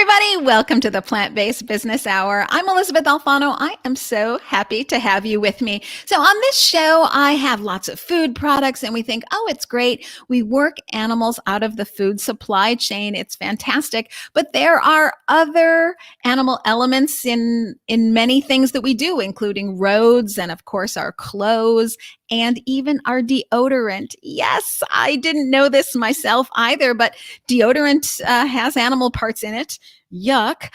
everybody. Welcome to the Plant-Based Business Hour. I'm Elysabeth Alfano. I am so happy to have you with me. So on this show, I have lots of food products and we think, oh, it's great. We work animals out of the food supply chain. It's fantastic. But there are other animal elements in many things that we do, including roads and, of course, our clothes and even our deodorant. Yes, I didn't know this myself either, but deodorant has animal parts in it. Yuck.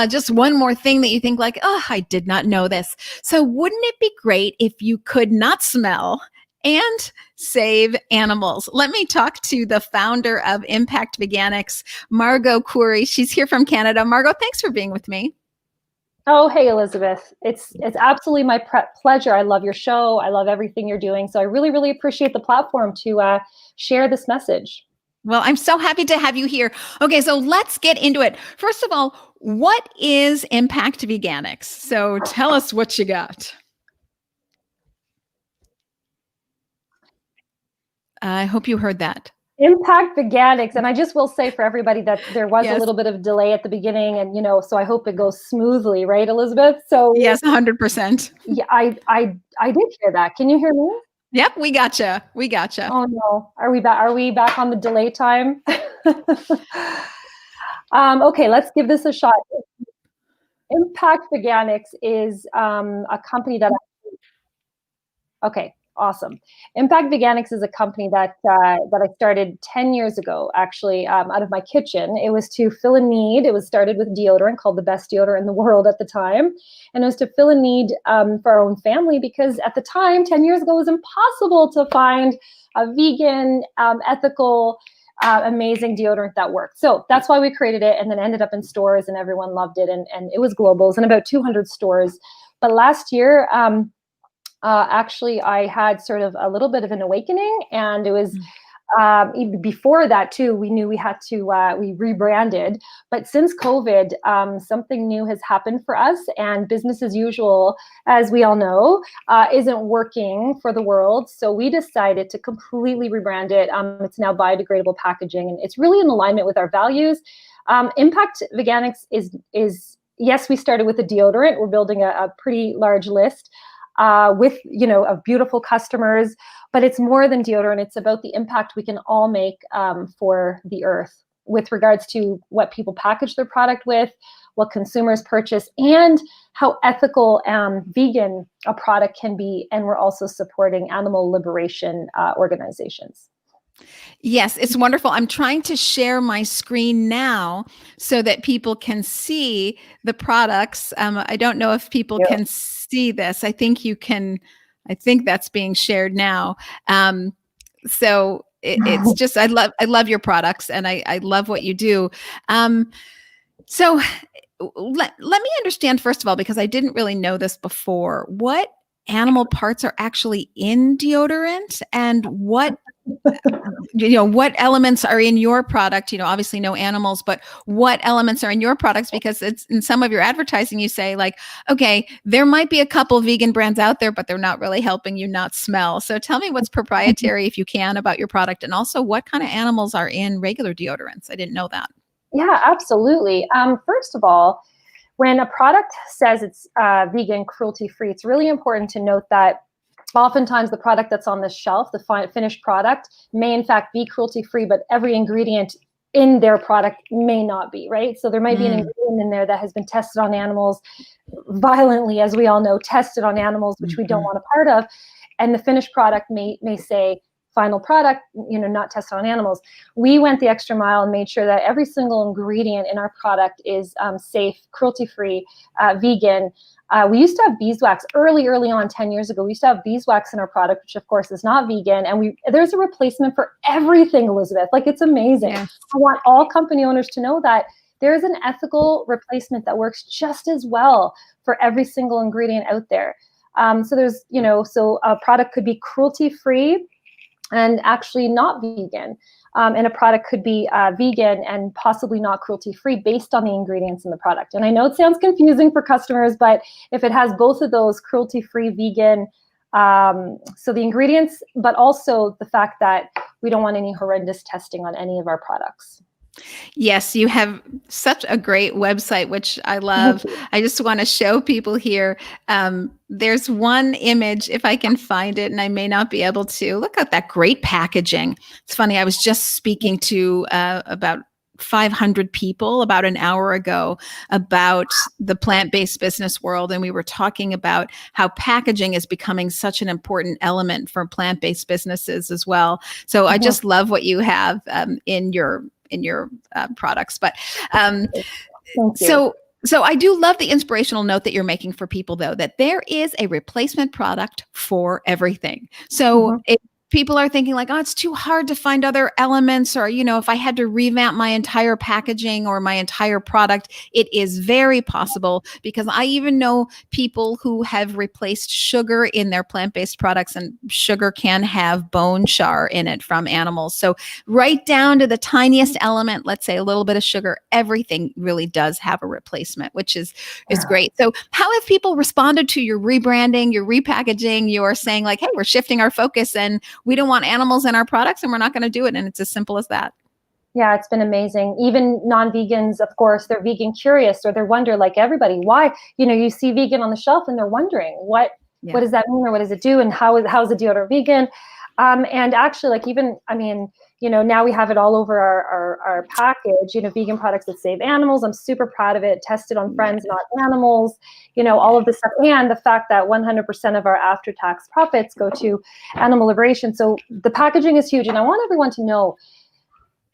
Just one more thing that you think like, oh, I did not know this. So wouldn't it be great if you could not smell and save animals? Let me talk to the founder of Impact Veganics, Margaux Khoury. She's here from Canada. Margaux, thanks for being with me. Oh, hey, Elysabeth. It's absolutely my pleasure. I love your show. I love everything you're doing. So I really, really appreciate the platform to share this message. Well, I'm so happy to have you here. Okay, so let's get into it. First of all, what is Impact Veganics? So tell us what you got. I hope you heard that. Impact Veganics. And I just will say for everybody that there was a little bit of delay at the beginning and, so I hope it goes smoothly, right, Elysabeth? So yes, 100%. Yeah, I did hear that. Can you hear me? Yep, we gotcha. We gotcha. Oh no. Are we back? Are we back on the delay time? Okay, let's give this a shot. Impact Veganics is a company that awesome. Impact Veganics is a company that I started 10 years ago, actually, out of my kitchen. It was to fill a need. It was started with deodorant, called the best deodorant in the world at the time. And it was to fill a need for our own family, because at the time, 10 years ago, it was impossible to find a vegan, ethical, amazing deodorant that worked. So that's why we created it, and then ended up in stores and everyone loved it. And it was global. It was in about 200 stores. But last year, actually, I had sort of a little bit of an awakening, and it was before that too. We knew we had to, we rebranded, but since COVID, something new has happened for us, and business as usual, as we all know, isn't working for the world. So we decided to completely rebrand it. It's now biodegradable packaging, and it's really in alignment with our values. Impact Veganics is yes, we started with a deodorant. We're building a pretty large list. With, of beautiful customers, but it's more than deodorant. It's about the impact we can all make for the earth with regards to what people package their product with, what consumers purchase, and how ethical vegan a product can be. And we're also supporting animal liberation organizations. Yes, it's wonderful. I'm trying to share my screen now so that people can see the products. I don't know if people can see this. I think you can. I think that's being shared now. So it's just, I love your products, and I love what you do. So let me understand, first of all, because I didn't really know this before, what animal parts are actually in deodorant, and what what elements are in your product. Obviously no animals, but what elements are in your products? Because it's in some of your advertising, you say like, okay, there might be a couple vegan brands out there, but they're not really helping you not smell. So tell me what's proprietary, if you can, about your product, and also what kind of animals are in regular deodorants. I didn't know that. Yeah, absolutely. First of all, when a product says it's vegan, cruelty-free, it's really important to note that oftentimes the product that's on the shelf, the finished product, may in fact be cruelty-free, but every ingredient in their product may not be, right? So there might be an ingredient in there that has been tested on animals violently, as we all know, tested on animals, which we don't want a part of. And the finished product may say, final product, not tested on animals. We went the extra mile and made sure that every single ingredient in our product is safe, cruelty-free, vegan. We used to have beeswax early on, 10 years ago. We used to have beeswax in our product, which of course is not vegan. And there's a replacement for everything, Elysabeth. Like, it's amazing. Yeah. I want all company owners to know that there's an ethical replacement that works just as well for every single ingredient out there. So there's, so a product could be cruelty-free and actually not vegan. And a product could be vegan and possibly not cruelty-free based on the ingredients in the product. And I know it sounds confusing for customers, but if it has both of those, cruelty-free, vegan, so the ingredients, but also the fact that we don't want any horrendous testing on any of our products. Yes, you have such a great website, which I Thank love. you. I just want to show people here. There's one image, if I can find it, and I may not be able to. Look at that great packaging. It's funny. I was just speaking to about 500 people about an hour ago about the plant-based business world. And we were talking about how packaging is becoming such an important element for plant-based businesses as well. So I just love what you have in your products. But Thank you. so I do love the inspirational note that you're making for people, though, that there is a replacement product for everything. So if people are thinking like, oh, it's too hard to find other elements, or, if I had to revamp my entire packaging or my entire product, it is very possible, because I even know people who have replaced sugar in their plant-based products, and sugar can have bone char in it from animals. So right down to the tiniest element, let's say a little bit of sugar, everything really does have a replacement, which is great. So how have people responded to your rebranding, your repackaging? You're saying like, hey, we're shifting our focus and we don't want animals in our products and we're not going to do it. And it's as simple as that. Yeah, it's been amazing. Even non-vegans, of course, they're vegan curious, or they wonder, like everybody, why, you see vegan on the shelf and they're wondering what does that mean, or what does it do, and how is a deodorant vegan? And actually, like, even, now we have it all over our package, vegan products that save animals. I'm super proud of it. Tested on friends, not animals, all of this stuff. And the fact that 100% of our after-tax profits go to animal liberation. So the packaging is huge. And I want everyone to know,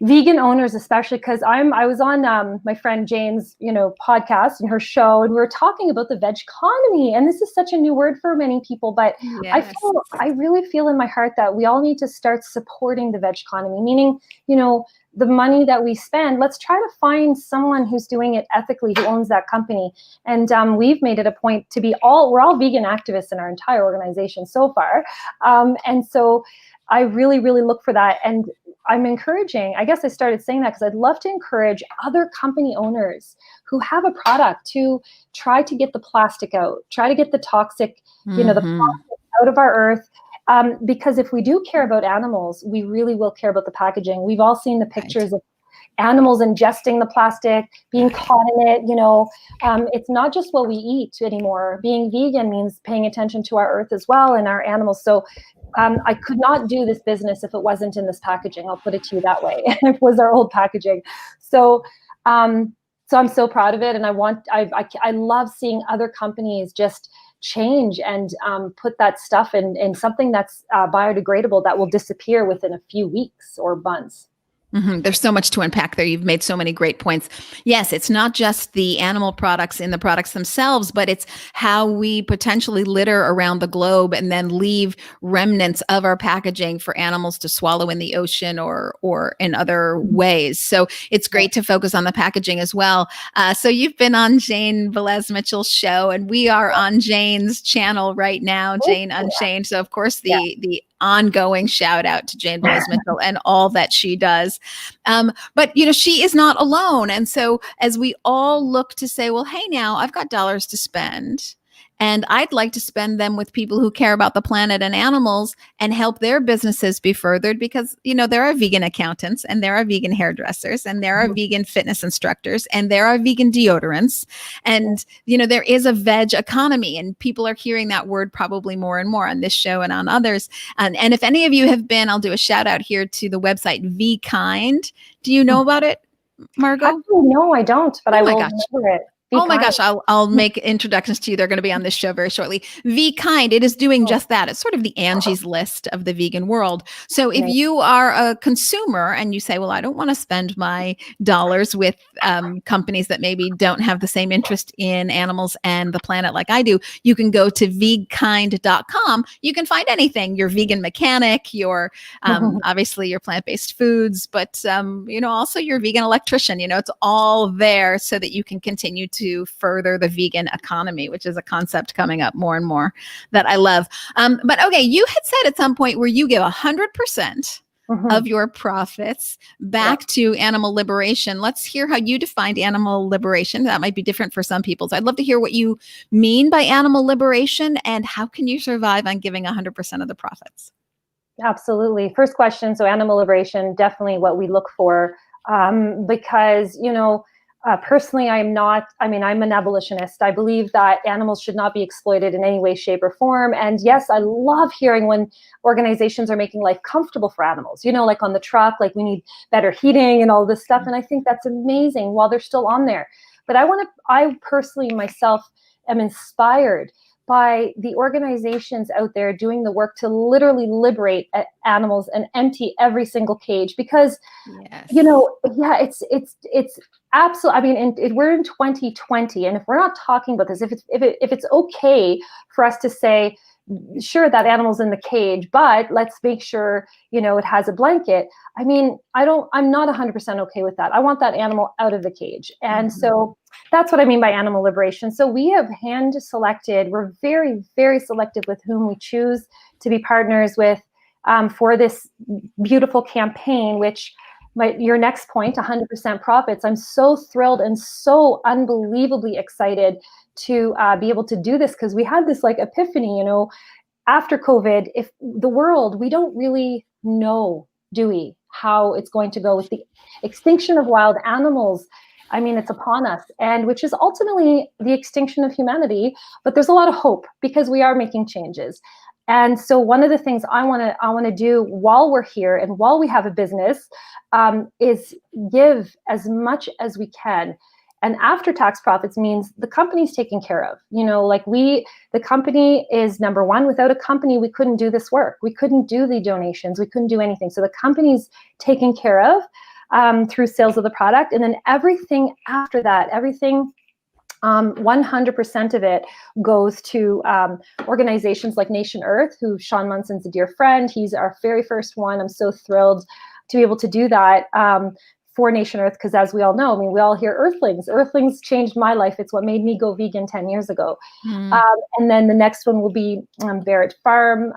vegan owners especially, because I was on my friend Jane's podcast and her show, and we were talking about the veg economy, and this is such a new word for many people, but yes. I really feel in my heart that we all need to start supporting the veg economy, meaning the money that we spend, let's try to find someone who's doing it ethically, who owns that company. And we've made it a point to we're all vegan activists in our entire organization so far, and so I really, really look for that. And I'm encouraging, I guess I started saying that because I'd love to encourage other company owners who have a product to try to get the plastic out, try to get the toxic, the plastic out of our earth. Because if we do care about animals, we really will care about the packaging. We've all seen the pictures of animals ingesting the plastic, being caught in it. It's not just what we eat anymore. Being vegan means paying attention to our earth as well, and our animals. So I could not do this business if it wasn't in this packaging. I'll put it to you that way. It was our old packaging. So I'm so proud of it. And I love seeing other companies just change and put that stuff in something that's biodegradable, that will disappear within a few weeks or months. There's so much to unpack there. You've made so many great points. Yes, it's not just the animal products in the products themselves, but it's how we potentially litter around the globe and then leave remnants of our packaging for animals to swallow in the ocean or in other ways. So it's great to focus on the packaging as well. So you've been on Jane Velez-Mitchell's show, and we are on Jane's channel right now, Jane Unchained. So of course the ongoing shout out to Jane Velez-Mitchell and all that she does. But she is not alone. And so as we all look to say, well, hey, now I've got dollars to spend, and I'd like to spend them with people who care about the planet and animals and help their businesses be furthered, because, there are vegan accountants, and there are vegan hairdressers, and there are vegan fitness instructors, and there are vegan deodorants. And, there is a veg economy, and people are hearing that word probably more and more on this show and on others. And if any of you have been, I'll do a shout out here to the website VKind. Do you know about it, Margaux? Actually, no, I don't, but I will remember it. Oh my gosh, I'll make introductions to you. They're going to be on this show very shortly. VKind, it is doing just that. It's sort of the Angie's List of the vegan world. So if you are a consumer and you say, well, I don't want to spend my dollars with companies that maybe don't have the same interest in animals and the planet like I do, you can go to vegkind.com. You can find anything, your vegan mechanic, your obviously your plant-based foods, but also your vegan electrician. It's all there so that you can continue to further the vegan economy, which is a concept coming up more and more that I love. But okay, you had said at some point where you give 100% of your profits back to animal liberation. Let's hear how you defined animal liberation. That might be different for some people. So I'd love to hear what you mean by animal liberation, and how can you survive on giving 100% of the profits? Absolutely. First question. So animal liberation, definitely what we look for because, personally, I'm an abolitionist. I believe that animals should not be exploited in any way, shape, or form. And yes, I love hearing when organizations are making life comfortable for animals, like on the truck, like we need better heating and all this stuff. And I think that's amazing while they're still on there. But I personally myself am inspired by the organizations out there doing the work to literally liberate animals and empty every single cage, because it's absolutely, we're in 2020, and if we're not talking about this, if it's okay for us to say, sure, that animal's in the cage, but let's make sure, it has a blanket. I'm not 100% okay with that. I want that animal out of the cage. And so that's what I mean by animal liberation. So we have hand selected, we're very, very selective with whom we choose to be partners with for this beautiful campaign, which your next point, 100% profits. I'm so thrilled and so unbelievably excited to be able to do this, because we had this epiphany, after COVID, if the world, we don't really know, do we, how it's going to go with the extinction of wild animals. It's upon us, and which is ultimately the extinction of humanity. But there's a lot of hope because we are making changes. And so one of the things I want to do while we're here and while we have a business is give as much as we can. And after-tax profits means the company's taken care of. The company is number one. Without a company, we couldn't do this work. We couldn't do the donations. We couldn't do anything. So the company's taken care of through sales of the product. And then everything after that, 100% of it goes to organizations like Nation Earth, who Sean Munson's a dear friend. He's our very first one. I'm so thrilled to be able to do that for Nation Earth, because as we all know, we all hear Earthlings. Earthlings changed my life. It's what made me go vegan 10 years ago. And then the next one will be Barrett Farm.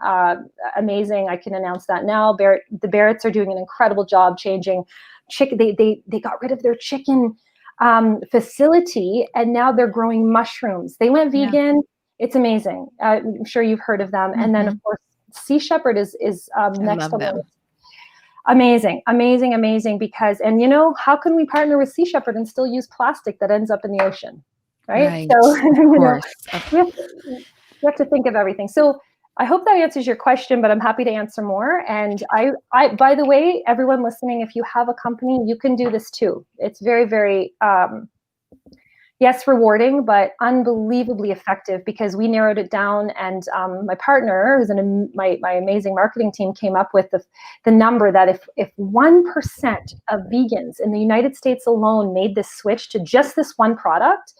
Amazing. I can announce that now. The Barretts are doing an incredible job changing chicken. They got rid of their chicken facility, and now they're growing mushrooms. They went vegan. Yeah. It's amazing. I'm sure you've heard of them. And then of course, Sea Shepherd is next on the list. Amazing. Because, how can we partner with Sea Shepherd and still use plastic that ends up in the ocean? Right. So, we have to think of everything. So I hope that answers your question, but I'm happy to answer more. And I, by the way, everyone listening, if you have a company, you can do this too. It's very, very, yes, rewarding, but unbelievably effective, because we narrowed it down. And my partner, who's my amazing marketing team, came up with the number that if 1% of vegans in the United States alone made this switch to just this one product,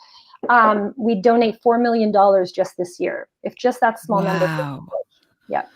we donate $4 million just this year. If just that small number. Yeah.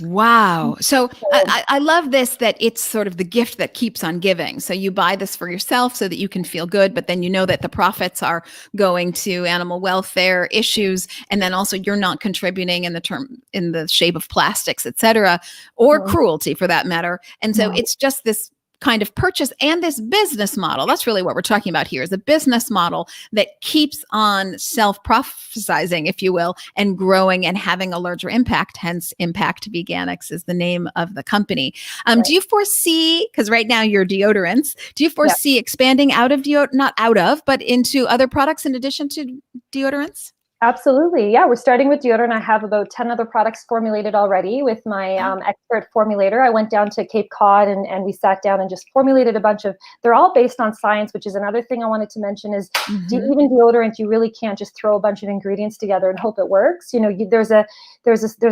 Wow. So I love this, that it's sort of the gift that keeps on giving. So you buy this for yourself so that you can feel good, but then you know that the profits are going to animal welfare issues. And then also you're not contributing in the shape of plastics, et cetera, or cruelty for that matter. And so it's just this kind of purchase and this business model. That's really what we're talking about here, is a business model that keeps on self-prophesizing, if you will, and growing and having a larger impact. Hence, Impact Veganics is the name of the company. Right. Do you foresee, because right now you're deodorants, do you foresee expanding out of not out of, but into other products in addition to deodorants? Absolutely. Yeah, we're starting with deodorant. I have about 10 other products formulated already with my expert formulator. I went down to Cape Cod and we sat down and just formulated a bunch of, they're all based on science, which is another thing I wanted to mention is even deodorant, you really can't just throw a bunch of ingredients together and hope it works. There's a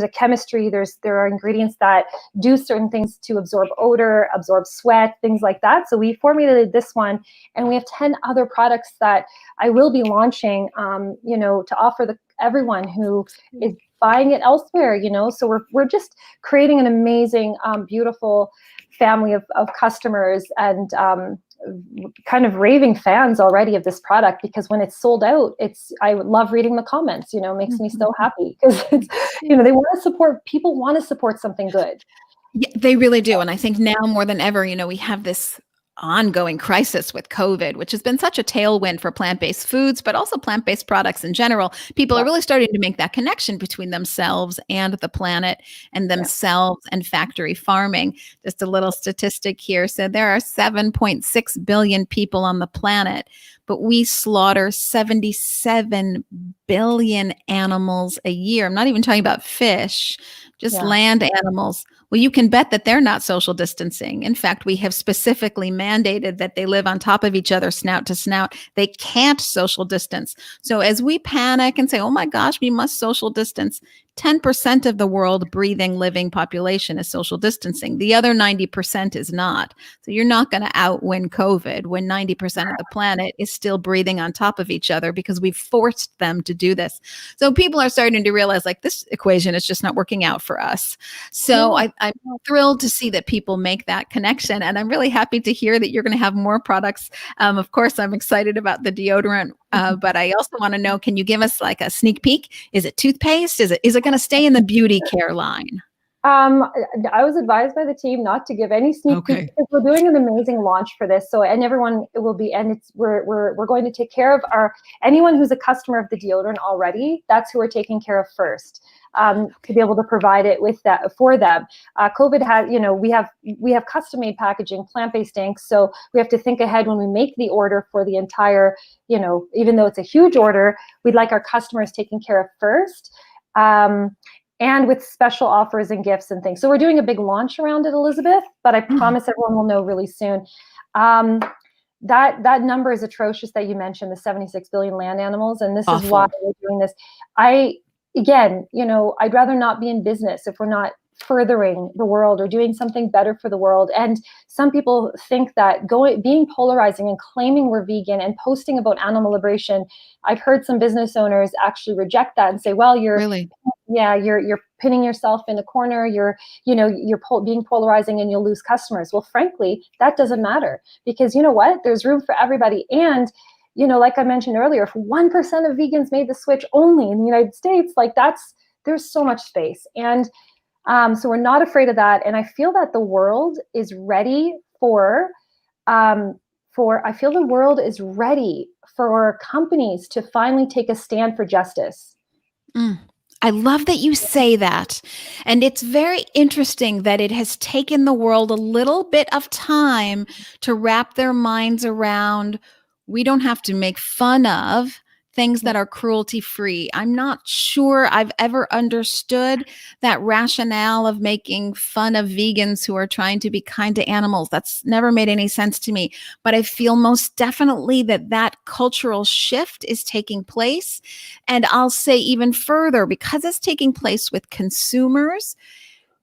chemistry, there are ingredients that do certain things to absorb odor, absorb sweat, things like that. So we formulated this one, and we have 10 other products that I will be launching, to offer everyone who is buying it elsewhere, so we're just creating an amazing, beautiful family of customers, and kind of raving fans already of this product, because when it's sold out, I love reading the comments, makes me so happy, because it's, they want to support, people want to support something good. Yeah, they really do. And I think now more than ever, we have this ongoing crisis with COVID, which has been such a tailwind for plant-based foods, but also plant-based products in general, people are really starting to make that connection between themselves and the planet and themselves and factory farming. Just a little statistic here. So there are 7.6 billion people on the planet, but we slaughter 77 billion animals a year. I'm not even talking about fish, just land animals. Well, you can bet that they're not social distancing. In fact, we have specifically mandated that they live on top of each other, snout to snout. They can't social distance. So as we panic and say, oh my gosh, we must social distance, 10% of the world breathing, living population is social distancing. The other 90% is not. So you're not going to outwin COVID when 90% of the planet is still breathing on top of each other because we've forced them to do this. So people are starting to realize like this equation is just not working out for us. So I'm thrilled to see that people make that connection. And I'm really happy to hear that you're going to have more products. Of course, I'm excited about the deodorant, but I also want to know, can you give us like a sneak peek? Is it toothpaste? Is it going to stay in the beauty care line? I was advised by the team not to give any sneak peek because we're doing an amazing launch for this. So, and everyone will be, and we're going to take care of anyone who's a customer of the deodorant already. That's who we're taking care of first. To be able to provide it with that for them. COVID has, we have custom made packaging, plant-based inks. So we have to think ahead when we make the order for the entire, even though it's a huge order, we'd like our customers taken care of first. And with special offers and gifts and things. So we're doing a big launch around it, Elizabeth, but I promise everyone will know really soon. That number is atrocious that you mentioned, the 76 billion land animals. And this is why we're doing this. Again, I'd rather not be in business if we're not furthering the world or doing something better for the world. And some people think that being polarizing and claiming we're vegan and posting about animal liberation, I've heard some business owners actually reject that and say, well, you're pinning yourself in a corner, you're being polarizing and you'll lose customers. Well, frankly, that doesn't matter because you know what? There's room for everybody. And like I mentioned earlier, if 1% of vegans made the switch only in the United States, there's so much space. And so we're not afraid of that. And I feel that the world is ready for companies to finally take a stand for justice. I love that you say that. And it's very interesting that it has taken the world a little bit of time to wrap their minds around. We don't have to make fun of things that are cruelty-free. I'm not sure I've ever understood that rationale of making fun of vegans who are trying to be kind to animals. That's never made any sense to me. But I feel most definitely that cultural shift is taking place. And I'll say even further, because it's taking place with consumers,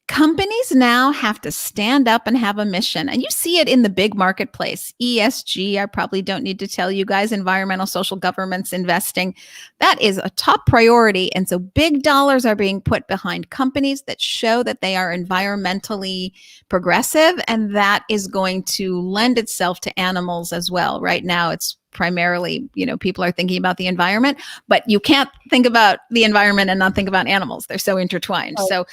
companies now have to stand up and have a mission. And you see it in the big marketplace. ESG, I probably don't need to tell you guys, environmental, social governance, investing, that is a top priority. And so big dollars are being put behind companies that show that they are environmentally progressive. And that is going to lend itself to animals as well. Right now, it's primarily, people are thinking about the environment, but you can't think about the environment and not think about animals. They're so intertwined. So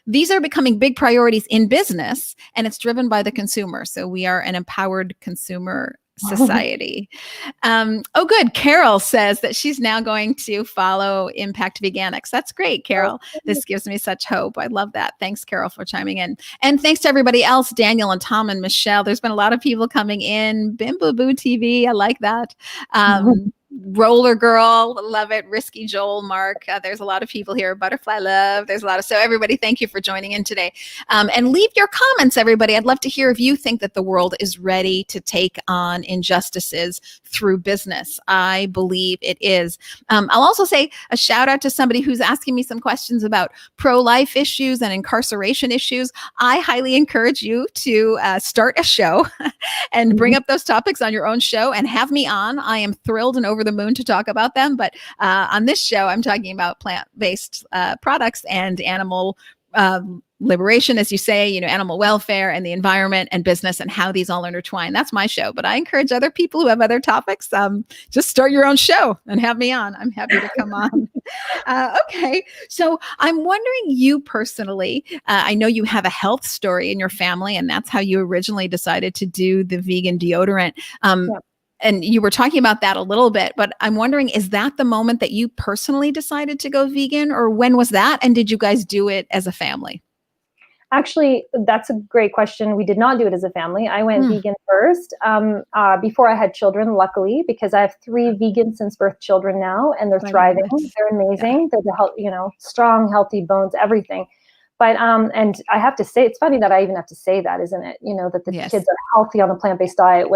these are becoming big priorities in business, and it's driven by the consumer. So we are an empowered consumer society. Oh, good. Carol says that she's now going to follow Impact Veganics. That's great, Carol. This gives me such hope. I love that. Thanks, Carol, for chiming in. And thanks to everybody else, Daniel and Tom and Michelle. There's been a lot of people coming in. Bim Boo Boo TV. I like that. Roller Girl, love it. Risky Joel, Mark. There's a lot of people here. Butterfly Love. There's a lot of, so everybody, thank you for joining in today. And leave your comments, everybody. I'd love to hear if you think that the world is ready to take on injustices through business. I believe it is. I'll also say a shout out to somebody who's asking me some questions about pro-life issues and incarceration issues. I highly encourage you to start a show and bring up those topics on your own show and have me on. I am thrilled and over the moon to talk about them. But on this show, I'm talking about plant-based products and animal liberation, as you say, animal welfare and the environment and business and how these all intertwine. That's my show. But I encourage other people who have other topics, just start your own show and have me on. I'm happy to come on. Okay. So I'm wondering, you personally, I know you have a health story in your family, and that's how you originally decided to do the vegan deodorant. And you were talking about that a little bit, but I'm wondering, is that the moment that you personally decided to go vegan, or when was that? And did you guys do it as a family? Actually, that's a great question. We did not do it as a family. I went vegan first before I had children, luckily, because I have 3 vegan since birth children now, and they're thriving. They're amazing. They're strong, healthy bones, everything. But and I have to say, it's funny that I even have to say that, isn't it? That the kids are healthy on a plant-based diet.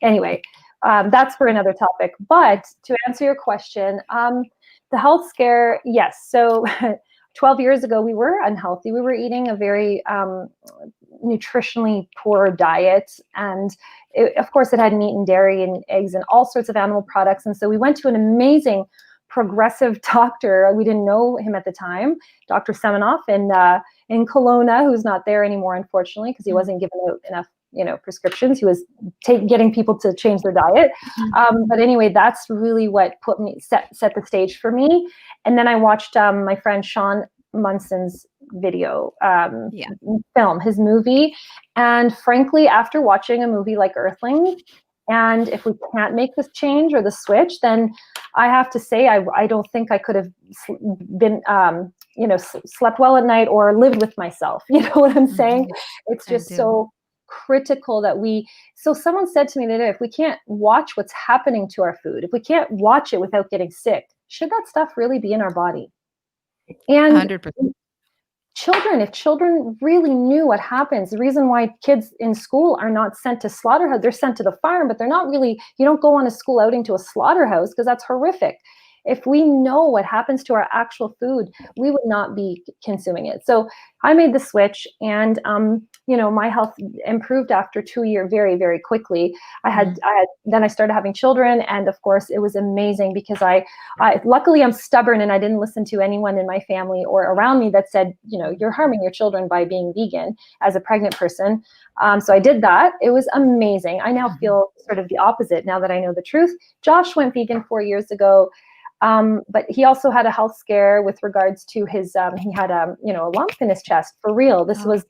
Anyway, that's for another topic. But to answer your question, the health scare, yes. So 12 years ago, we were unhealthy. We were eating a very nutritionally poor diet. And of course, it had meat and dairy and eggs and all sorts of animal products. And so we went to an amazing progressive doctor. We didn't know him at the time, Dr. Semenoff in Kelowna, who's not there anymore, unfortunately, because he wasn't given out enough prescriptions. He was getting people to change their diet. But anyway, that's really what set the stage for me. And then I watched my friend Sean Munson's film, his movie. And frankly, after watching a movie like Earthling, and if we can't make this change or the switch, then I have to say, I don't think I could have been, slept well at night or lived with myself. You know what I'm saying? It's just so critical that someone said to me the other day, if we can't watch what's happening to our food, if we can't watch it without getting sick, should that stuff really be in our body? And 100%. If children really knew what happens, the reason why kids in school are not sent to slaughterhouse, they're sent to the farm, but they're not really, you don't go on a school outing to a slaughterhouse because that's horrific. If we know what happens to our actual food, we would not be consuming it. So I made the switch, and my health improved after 2 years very, very quickly. Then I started having children, and of course it was amazing because I luckily I'm stubborn, and I didn't listen to anyone in my family or around me that said, you're harming your children by being vegan as a pregnant person. So I did that. It was amazing. I now feel sort of the opposite now that I know the truth. Josh went vegan 4 years ago. But he also had a health scare with regards to his, he had a lump in his chest, for real. This was,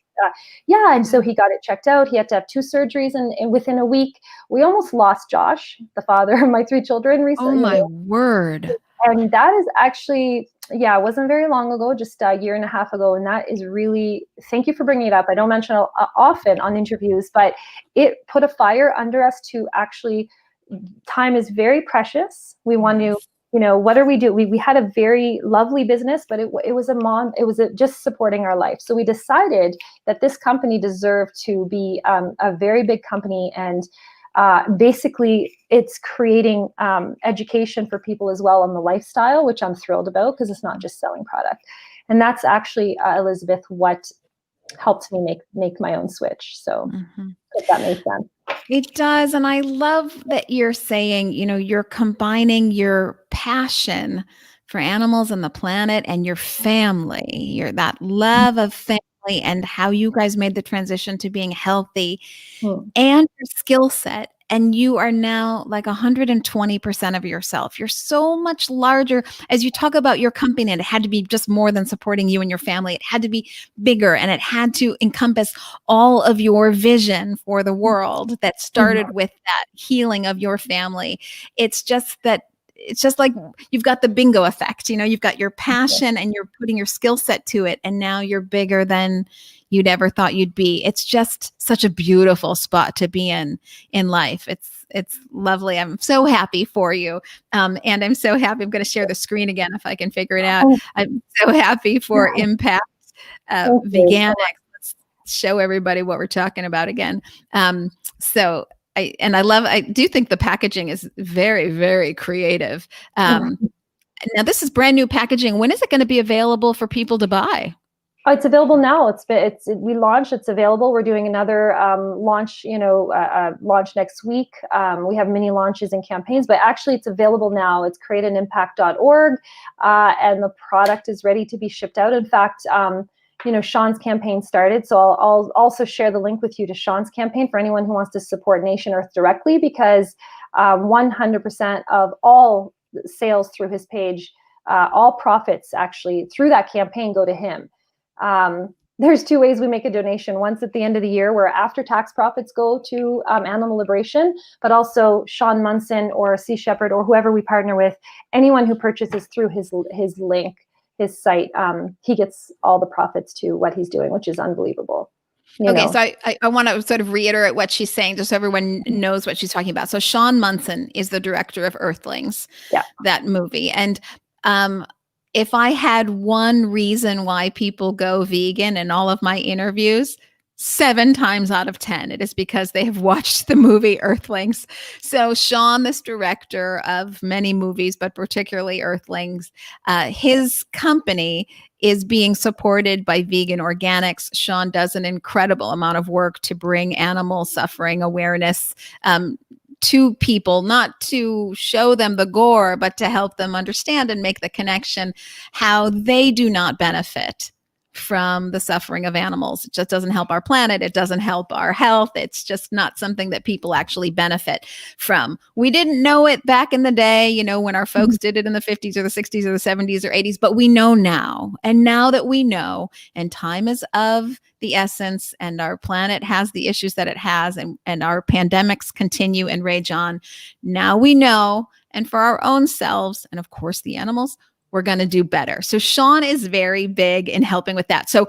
and so he got it checked out. He had to have 2 surgeries, and within a week, we almost lost Josh, the father of my 3 children recently. Oh my word. And that is actually, it wasn't very long ago, just a year and a half ago. And that is really, thank you for bringing it up. I don't mention it often on interviews, but it put a fire under us to actually, time is very precious. We want to, what do we do? We had a very lovely business, but it was just supporting our life. So we decided that this company deserved to be a very big company, and basically it's creating education for people as well on the lifestyle, which I'm thrilled about because it's not just selling product. And that's actually, Elizabeth, what helped me make my own switch. So if that makes sense. It does. And I love that you're saying, you're combining your passion for animals and the planet and your family, that love of family and how you guys made the transition to being healthy and your skill set. And you are now like 120% of yourself. You're so much larger. As you talk about your company, and it had to be just more than supporting you and your family. It had to be bigger, and it had to encompass all of your vision for the world that started with that healing of your family. It's just like you've got the bingo effect. You've got your passion and you're putting your skill set to it, and now you're bigger than you'd ever thought you'd be. It's just such a beautiful spot to be in life. It's lovely. I'm so happy for you. And I'm so happy. I'm going to share the screen again if I can figure it out. I'm so happy for Impact Veganics. Let's show everybody what we're talking about again. I do think the packaging is very, very creative. Now this is brand new packaging. When is it going to be available for people to buy? Oh, it's available now. We launched. It's available. We're doing another launch. Launch next week. We have mini launches and campaigns, but actually, it's available now. It's createanimpact.org, and the product is ready to be shipped out. In fact, Sean's campaign started. So I'll also share the link with you to Sean's campaign for anyone who wants to support Nation Earth directly, because 100% of all sales through his page, all profits actually through that campaign go to him. There's two ways we make a donation. Once at the end of the year, where after-tax profits go to animal liberation, but also Sean Munson or Sea Shepherd or whoever we partner with, anyone who purchases through his link, his site, he gets all the profits to what he's doing, which is unbelievable. Okay, so I want to sort of reiterate what she's saying, just so everyone knows what she's talking about. So Sean Munson is the director of Earthlings, that movie. And if I had one reason why people go vegan in all of my interviews, 7 times out of 10, it is because they have watched the movie Earthlings. So Sean, this director of many movies, but particularly Earthlings, his company is being supported by Vegan Organics. Sean does an incredible amount of work to bring animal suffering awareness to people, not to show them the gore, but to help them understand and make the connection how they do not benefit from the suffering of animals. It just doesn't help our planet. It doesn't help our health. It's just not something that people actually benefit from. We didn't know it back in the day, when our folks did it in the 50s or the 60s or the 70s or 80s, but we know now. And now that we know, and time is of the essence, and our planet has the issues that it has, and our pandemics continue and rage on, now we know, and for our own selves, and of course the animals, we're going to do better. So Sean is very big in helping with that. So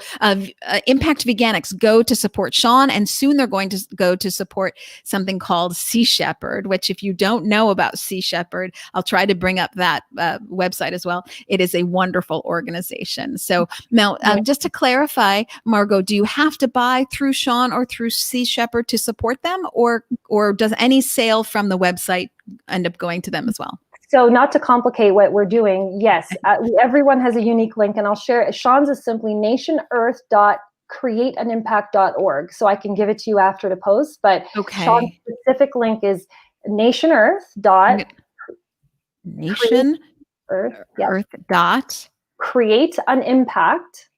Impact Veganics go to support Sean, and soon they're going to go to support something called Sea Shepherd, which if you don't know about Sea Shepherd, I'll try to bring up that website as well. It is a wonderful organization. So now, just to clarify, Margaux, do you have to buy through Sean or through Sea Shepherd to support them, or does any sale from the website end up going to them as well? So not to complicate what we're doing, yes, everyone has a unique link, and I'll share it. Sean's is simply nationearth.createanimpact.org. So I can give it to you after the post, but Sean's specific link is nationearth.create an impact.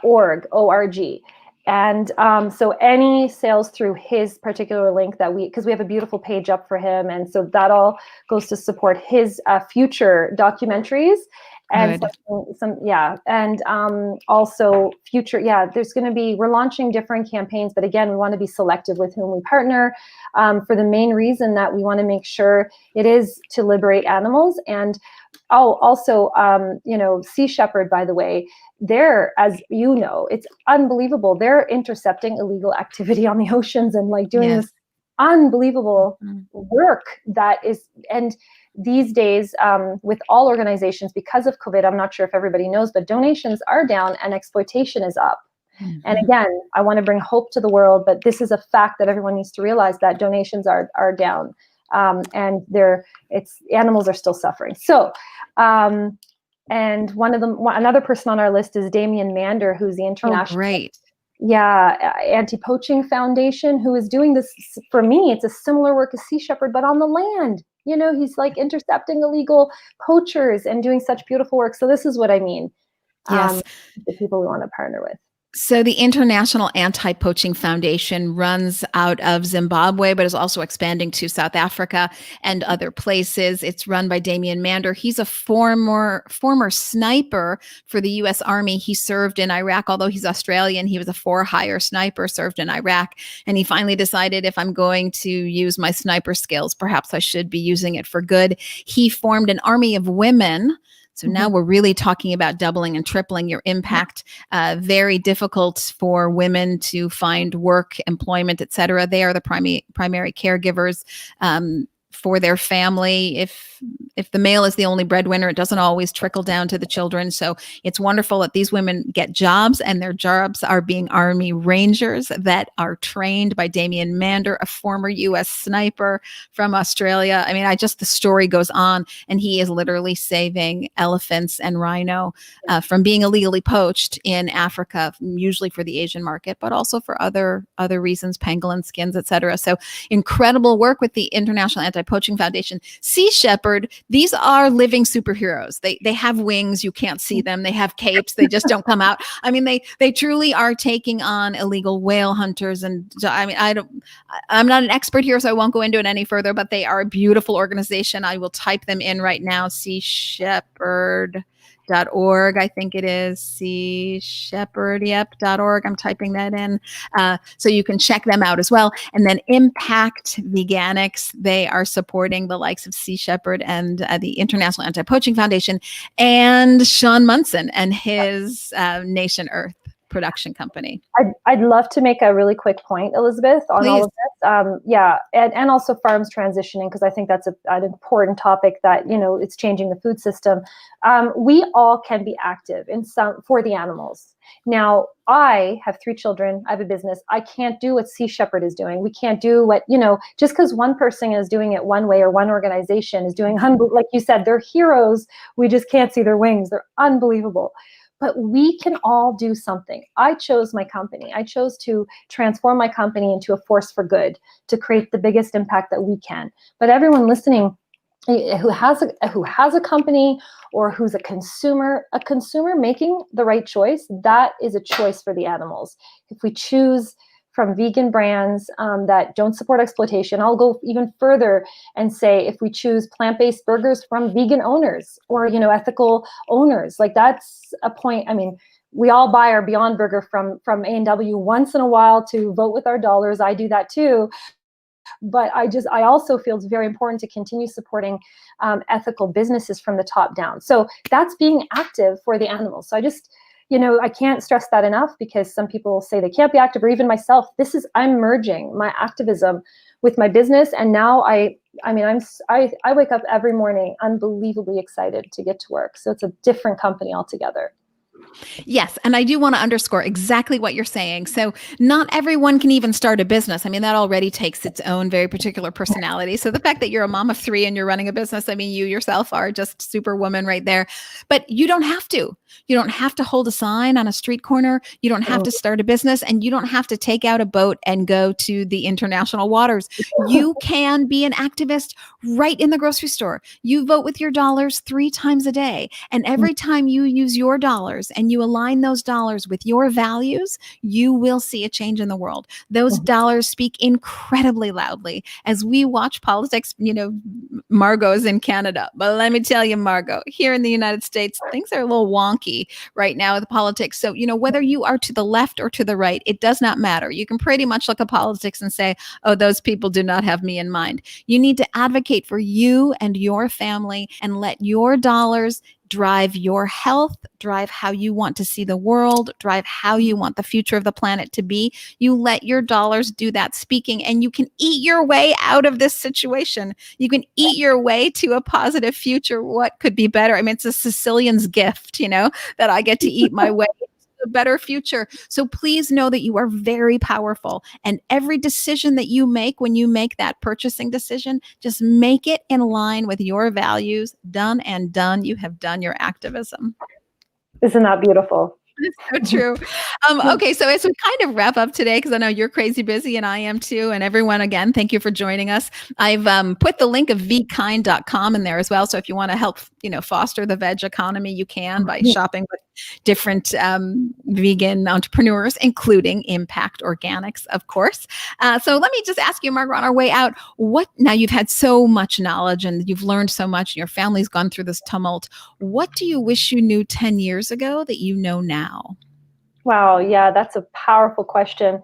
.org, O-R-G. And so any sales through his particular link because we have a beautiful page up for him. And so that all goes to support his future documentaries. And also future, there's going to be, we're launching different campaigns, but again, we want to be selective with whom we partner for the main reason that we want to make sure it is to liberate animals. And also, Sea Shepherd, by the way, as it's unbelievable. They're intercepting illegal activity on the oceans and doing this unbelievable work that is, and these days with all organizations, because of COVID, I'm not sure if everybody knows, but donations are down and exploitation is up. And again, I want to bring hope to the world, but this is a fact that everyone needs to realize, that donations are down. And animals are still suffering. So, and another person on our list is Damien Mander, who's the international, Anti-Poaching Foundation, who is doing this. For me, it's a similar work as Sea Shepherd, but on the land. He's intercepting illegal poachers and doing such beautiful work. So this is what I mean. The people we want to partner with. So the International Anti-Poaching Foundation runs out of Zimbabwe, but is also expanding to South Africa and other places. It's run by Damien Mander. He's a former sniper for the U.S. Army. He served in Iraq. Although he's Australian, he was a for-hire sniper, served in Iraq. And he finally decided, if I'm going to use my sniper skills, perhaps I should be using it for good. He formed an army of women. So now we're really talking about doubling and tripling your impact. Very difficult for women to find work, employment, et cetera. They are the primary caregivers for their family. If the male is the only breadwinner, it doesn't always trickle down to the children. So it's wonderful that these women get jobs, and their jobs are being Army Rangers that are trained by Damien Mander, a former U.S. sniper from Australia. I mean, the story goes on, and he is literally saving elephants and rhino from being illegally poached in Africa, usually for the Asian market, but also for other reasons, pangolin skins, et cetera. So incredible work with the International Anti-Poaching Anti-Poaching Foundation. Sea Shepherd, these are living superheroes. They have wings. You can't see them. They have capes. They just don't come out. I mean, they truly are taking on illegal whale hunters. And I mean, I'm not an expert here, so I won't go into it any further, but they are a beautiful organization. I will type them in right now. Sea Shepherd. .org, I think it is. Sea Shepherd, .org. I'm typing that in. So you can check them out as well. And then Impact Veganics, they are supporting the likes of Sea Shepherd and the International Anti-Poaching Foundation, and Sean Munson and his Nation Earth production company. I'd love to make a really quick point, Elizabeth, on Please. all of this. And also farms transitioning, because I think that's an important topic that, you know, it's changing the food system. We all can be active for the animals. Now, I have 3 children. I have a business. I can't do what Sea Shepherd is doing. We can't do what, you know, just because one person is doing it one way or one organization is doing, like you said, they're heroes. We just can't see their wings. They're unbelievable. But we can all do something. I chose my company. I chose to transform my company into a force for good, to create the biggest impact that we can. But everyone listening who has a company or who's a consumer making the right choice, that is a choice for the animals. If we choose from vegan brands that don't support exploitation, I'll go even further and say, if we choose plant-based burgers from vegan owners or, you know, ethical owners, like that's a point. I mean, we all buy our Beyond Burger from A&W once in a while to vote with our dollars. I do that too. But I also feel it's very important to continue supporting ethical businesses from the top down. So that's being active for the animals. So I can't stress that enough, because some people say they can't be active, or even myself. I'm merging my activism with my business. And now I wake up every morning unbelievably excited to get to work. So it's a different company altogether. Yes. And I do want to underscore exactly what you're saying. So not everyone can even start a business. I mean, that already takes its own very particular personality. So the fact that you're a mom of 3 and you're running a business, I mean, you yourself are just superwoman right there. But you don't have to. You don't have to hold a sign on a street corner. You don't have to start a business, and you don't have to take out a boat and go to the international waters. You can be an activist right in the grocery store. You vote with your dollars 3 times a day. And every time you use your dollars and you align those dollars with your values, you will see a change in the world. Those dollars speak incredibly loudly. As we watch politics, you know, Margaux's in Canada. But let me tell you, Margaux, here in the United States, things are a little wonky right now with politics. So, you know, whether you are to the left or to the right, it does not matter. You can pretty much look at politics and say, oh, those people do not have me in mind. You need to advocate for you and your family and let your dollars drive your health, drive how you want to see the world, drive how you want the future of the planet to be. You let your dollars do that speaking, and you can eat your way out of this situation. You can eat your way to a positive future. What could be better? I mean, it's a Sicilian's gift, you know, that I get to eat my way to a better future. So please know that you are very powerful, and every decision that you make when you make that purchasing decision, just make it in line with your values. Done and done. You have done your activism. Isn't that beautiful? It's so true. Okay, so as we kind of wrap up today, because I know you're crazy busy and I am too, and everyone, again, thank you for joining us. I've put the link of vkind.com in there as well. So if you want to help, you know, foster the veg economy, you can by shopping with different vegan entrepreneurs, including Impact Organics, of course. So let me just ask you, Margaux, on our way out, now you've had so much knowledge and you've learned so much, and your family's gone through this tumult. What do you wish you knew 10 years ago that you know now? Wow. Yeah, that's a powerful question.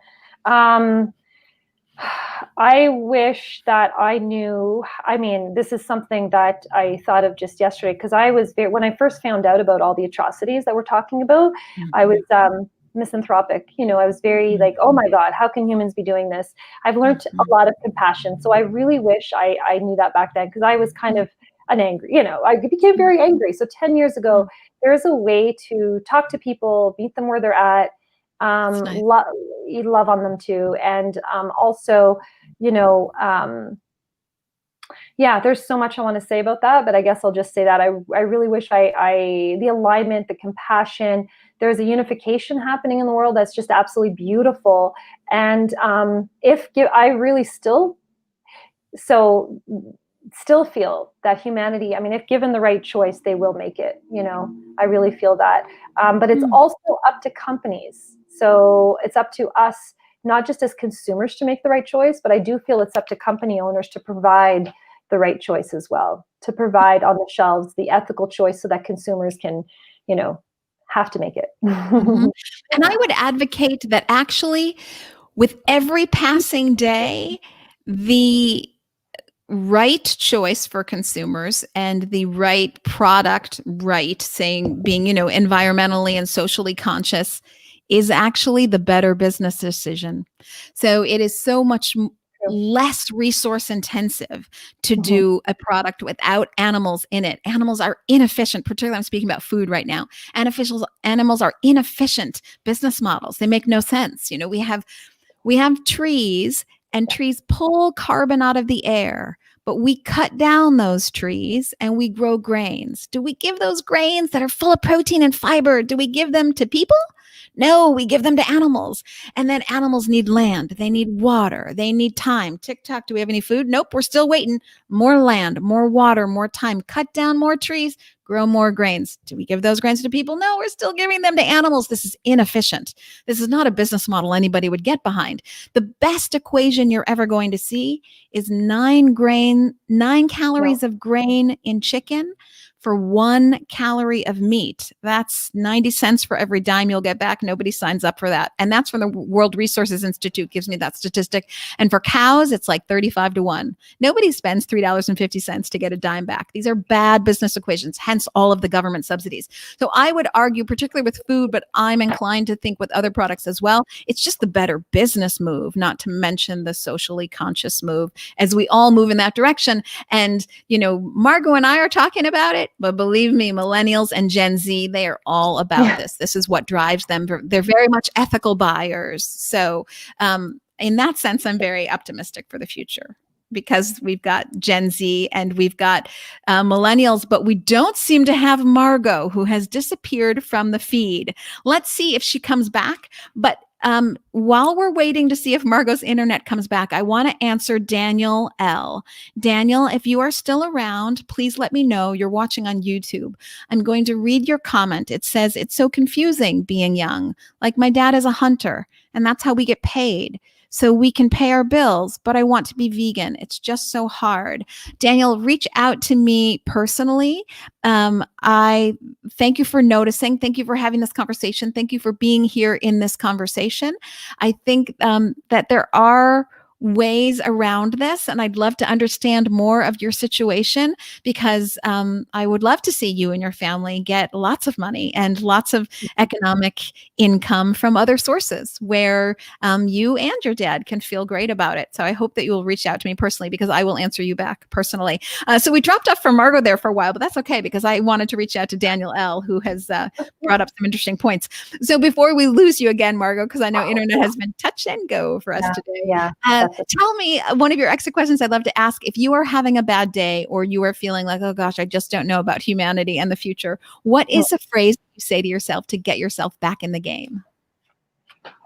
I wish that I knew, I mean, this is something that I thought of just yesterday, because when I first found out about all the atrocities that we're talking about, I was misanthropic. You know, I was very like, oh my God, how can humans be doing this? I've learned a lot of compassion. So I really wish I knew that back then, because I was kind of an angry, you know, I became very angry. So 10 years ago, there's a way to talk to people, meet them where they're at, love on them too. And also, you know, yeah, there's so much I want to say about that, but I guess I'll just say that I really wish the alignment, the compassion, there's a unification happening in the world that's just absolutely beautiful. And still feel that humanity, I mean, if given the right choice, they will make it, I really feel that. But it's also up to companies. So it's up to us, not just as consumers, to make the right choice, but I do feel it's up to company owners to provide the right choice as well, to provide on the shelves the ethical choice so that consumers can, have to make it. And I would advocate that actually, with every passing day, the right choice for consumers and the right product, being, environmentally and socially conscious, is actually the better business decision. So it is so much less resource intensive to do a product without animals in it. Animals are inefficient, particularly I'm speaking about food right now. Animals are inefficient business models. They make no sense. We have trees, and trees pull carbon out of the air, but we cut down those trees and we grow grains. Do we give those grains that are full of protein and fiber, do we give them to people? No, we give them to animals. And then animals need land. They need water. They need time. Tick-tock, do we have any food? Nope, we're still waiting. More land, more water, more time. Cut down more trees, grow more grains. Do we give those grains to people? No, we're still giving them to animals. This is inefficient. This is not a business model anybody would get behind. The best equation you're ever going to see is 9 calories of grain in chicken for 1 calorie of meat. That's 90 cents for every dime you'll get back. Nobody signs up for that. And that's from the World Resources Institute, gives me that statistic. And for cows, it's like 35-1. Nobody spends $3.50 to get a dime back. These are bad business equations, hence all of the government subsidies. So I would argue, particularly with food, but I'm inclined to think with other products as well, it's just the better business move, not to mention the socially conscious move, as we all move in that direction. And, Margaux and I are talking about it, but believe me, millennials and Gen Z, they are all about this. This is what drives them. They're very much ethical buyers. So in that sense, I'm very optimistic for the future, because we've got Gen Z and we've got millennials, but we don't seem to have Margaux, who has disappeared from the feed. Let's see if she comes back. But while we're waiting to see if Margaux's internet comes back, I want to answer Daniel L. Daniel, if you are still around, please let me know. You're watching on YouTube. I'm going to read your comment. It says, "It's so confusing being young. Like, my dad is a hunter, and that's how we get paid. So we can pay our bills, but I want to be vegan. It's just so hard." Daniel, reach out to me personally. I thank you for noticing. Thank you for having this conversation. Thank you for being here in this conversation. I think that there are ways around this, and I'd love to understand more of your situation, because I would love to see you and your family get lots of money and lots of economic income from other sources where you and your dad can feel great about it. So I hope that you will reach out to me personally, because I will answer you back personally. So we dropped off from Margaux there for a while, but that's okay, because I wanted to reach out to Daniel L., who has brought up some interesting points. So before we lose you again, Margaux, because I know internet has been touch and go for us today. Yeah. Tell me one of your exit questions I'd love to ask. If you are having a bad day, or you are feeling like, oh gosh, I just don't know about humanity and the future, what is a phrase you say to yourself to get yourself back in the game?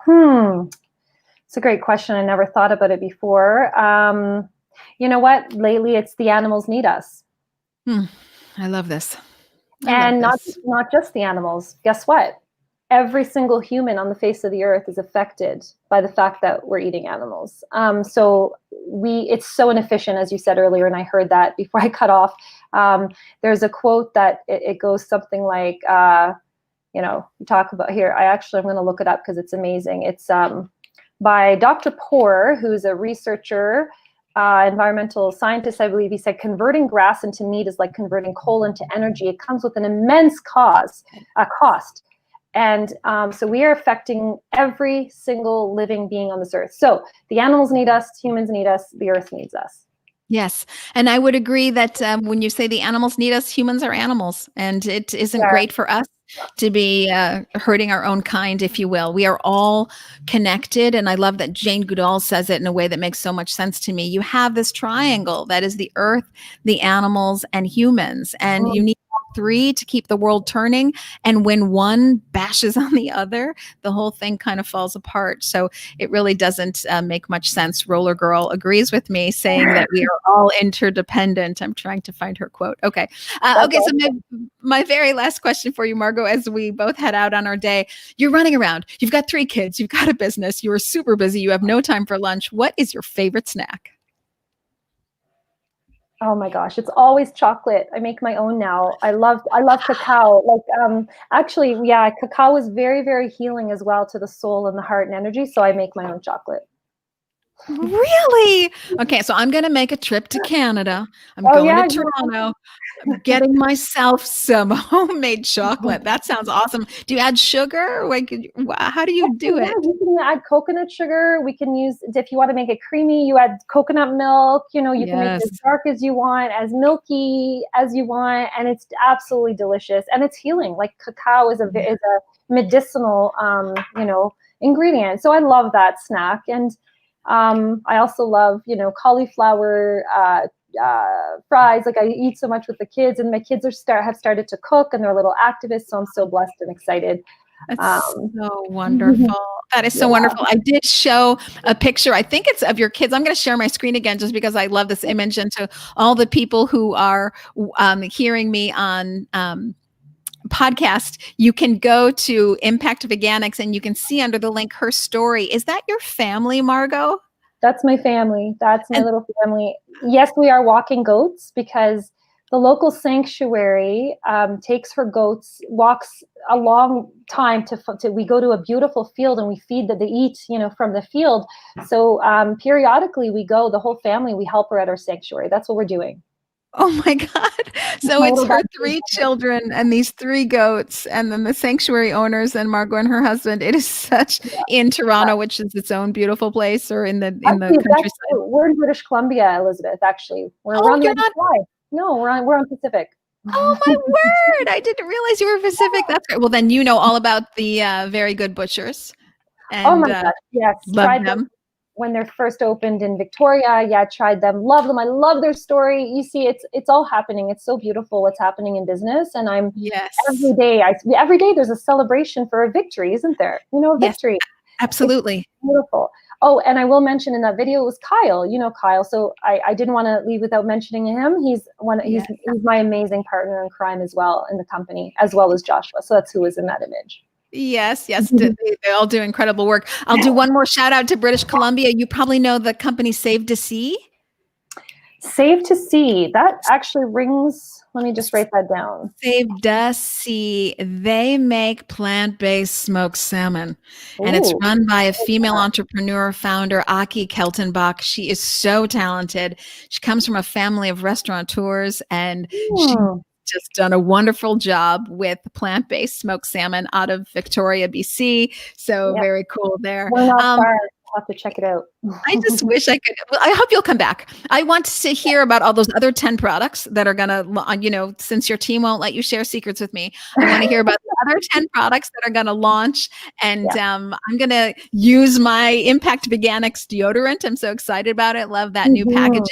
It's a great question. I never thought about it before. You know what? Lately, it's the animals need us. I love this. Not just the animals. Guess what? Every single human on the face of the earth is affected by the fact that we're eating animals. So it's so inefficient, as you said earlier, and I heard that before I cut off. There's a quote that it goes something like, you talk about here. I'm going to look it up because it's amazing. It's by Dr. Poor, who's a researcher, environmental scientist, I believe. He said, "Converting grass into meat is like converting coal into energy. It comes with an immense cost. And so we are affecting every single living being on this earth. So the animals need us, humans need us, the earth needs us." Yes. And I would agree that when you say the animals need us, humans are animals. And it isn't great for us to be hurting our own kind, if you will. We are all connected. And I love that Jane Goodall says it in a way that makes so much sense to me. You have this triangle that is the earth, the animals, and humans. And you need all three to keep the world turning. And when one bashes on the other, the whole thing kind of falls apart. So it really doesn't make much sense. Roller Girl agrees with me, saying that we are all interdependent. I'm trying to find her quote. Okay. Okay. So my very last question for you, Margaux, as we both head out on our day, you're running around. You've got 3 kids. You've got a business. You are super busy. You have no time for lunch. What is your favorite snack? Oh my gosh, it's always chocolate. I make my own now. I love cacao. Like actually, yeah, cacao is very, very healing as well to the soul and the heart and energy. So I make my own chocolate. Really? Okay, so I'm going to make a trip to Canada. I'm going to Toronto. I'm getting myself some homemade chocolate. That sounds awesome. Do you add sugar? Like, how do you do it? We can add coconut sugar. We can use, if you want to make it creamy, you add coconut milk. You know, you can make it as dark as you want, as milky as you want, and it's absolutely delicious. And it's healing. Like cacao is a medicinal, you know, ingredient. So I love that snack. And I also love, you know, cauliflower fries. Like I eat so much with the kids, and my kids have started to cook, and they're little activists. So I'm so blessed and excited. That's so wonderful. That is so wonderful. I did show a picture. I think it's of your kids. I'm going to share my screen again just because I love this image, and to all the people who are hearing me on podcast, you can go to Impact Veganics and you can see under the link her story. Is that your family, Margaux? That's my family. That's my little family. Yes, we are walking goats because the local sanctuary takes her goats, walks a long time to we go to a beautiful field and we feed that they eat, you know, from the field. So periodically we go, the whole family, we help her at our sanctuary. That's what we're doing. Oh my God. So it's her 3 children and these 3 goats, and then the sanctuary owners and Margaux and her husband. It is such in Toronto, which is its own beautiful place, or in the countryside. We're in British Columbia, Elizabeth, actually. We're around the sky. No, we're on Pacific. Oh my word. I didn't realize you were Pacific. That's great. Well, then you know all about the Very Good Butchers. And, oh my gosh, yes. Tried them. When they're first opened in Victoria. Yeah, tried them, love them. I love their story. You see, it's all happening. It's so beautiful what's happening in business. And I'm every day there's a celebration for a victory, isn't there? You know, a victory. Yes, absolutely. It's beautiful. Oh, and I will mention in that video, it was Kyle. You know Kyle. So I didn't want to leave without mentioning him. He's my amazing partner in crime as well in the company, as well as Joshua. So that's who was in that image. Yes. They all do incredible work. I'll do one more shout out to British Columbia. You probably know the company Save to See. Save to See. That actually rings. Let me just write that down. Save to See. They make plant-based smoked salmon. Ooh. And it's run by a female entrepreneur founder, Aki Keltenbach. She is so talented. She comes from a family of restaurateurs, and she just done a wonderful job with plant-based smoked salmon out of Victoria, BC. So very cool there. We're not far. I'll have to check it out. I just wish I could. Well, I hope you'll come back. I want to hear about all those other 10 products that are going to, you know, since your team won't let you share secrets with me, I want to hear about the other 10 products that are going to launch. And I'm going to use my Impact Veganics deodorant. I'm so excited about it. Love that new packaging.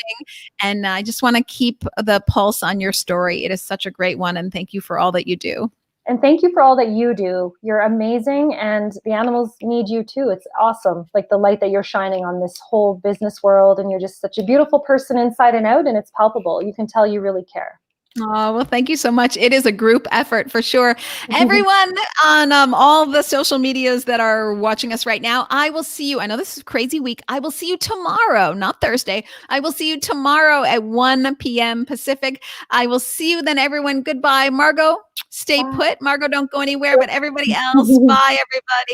And I just want to keep the pulse on your story. It is such a great one. And thank you for all that you do. And thank you for all that you do. You're amazing, and the animals need you too. It's awesome, like the light that you're shining on this whole business world, and you're just such a beautiful person inside and out, and it's palpable. You can tell you really care. Oh, well, thank you so much. It is a group effort for sure. Everyone on all the social medias that are watching us right now, I will see you. I know this is a crazy week. I will see you tomorrow, not Thursday. I will see you tomorrow at 1 p.m. Pacific. I will see you then, everyone. Goodbye. Margaux, stay put. Margaux, don't go anywhere, but everybody else, bye, everybody.